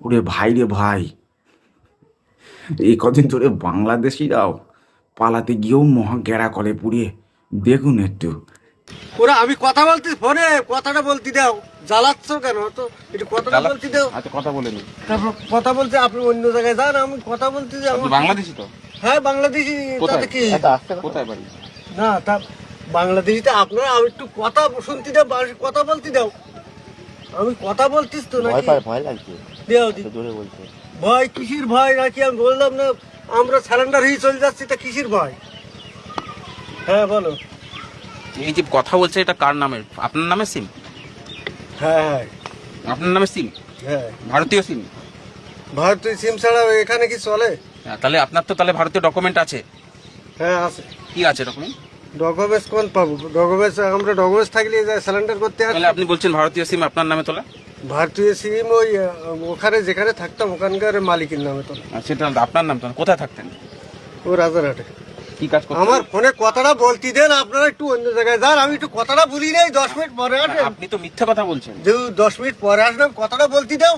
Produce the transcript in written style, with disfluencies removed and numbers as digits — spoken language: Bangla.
ওরে ভাই রে ভাই, এই কদিন ধরে বাংলাদেশিরাও পালাতে গিয়েও মহা গেরা করে পুড়িয়ে দেখুন একটু। ওরা আমি কথা বলতে ফোনে কথাটা বলতে দাও, জ্বালাচ্ছ কেন তো? একটু কথাটা বলতে দাও। আচ্ছা কথা বলে নিন। তারপর কথা বলতে আপনি অন্য জায়গায় যান, আমি কথা বলতে যে আপনি বাংলাদেশি তো? হ্যাঁ বাংলাদেশি। কোথায় তাতে কি কোথায় বাড়ি? না তা বাংলাদেশিতে আপনারা আমি একটু কথা শুনতে দাও, কথা বলতে দাও। আমি কথা বলতিস তো নাকি? ভয় লাগছে দেও দি। জোরে বলছে। ভয় কিসির ভয় নাকি? আমি বললাম না আমরা স্যালেন্ডার হয়ে চলে যাচ্ছি, তা কিসির ভয়? হ্যাঁ বলো। এই যে কথা বলছে এটা কার নামের? আপনার নামে সিম? হ্যাঁ হ্যাঁ আপনার নামে সিম? হ্যাঁ। ভারতীয় সিম? ভারতীয় সিম ছাড়া এখানে কি চলে? তাহলে আপনার তো তাহলে ভারতীয় ডকুমেন্ট আছে? হ্যাঁ আছে। কি আছে ডকুমেন্ট? ডকুমেন্টস কোন পাবো? ডকুমেন্টস আমরা ডকুমেন্টস থাকলে সিলিন্ডার করতে হয়। তাহলে আপনি বলছেন ভারতীয় সিম আপনার নামে তোলা? ভারতীয় সিম ওই ওখানে যেখানে থাকতাম ওখানকার মালিকের নামে তো। আর সেটা আপনার নাম তো না। কোথায় থাকতেন? ও রাজারহাটে। কি কাজ করতেন? আমার ফোনে কথাটা বলতে দেন, আপনারা একটু অন্য জায়গায় যান। আমি একটু কথাটা বলি নাই, 10 মিনিট পরে আসেন। আপনি তো মিথ্যা কথা বলছেন। যে 10 মিনিট পরে আসবেন, কথাটা বলতে দাও।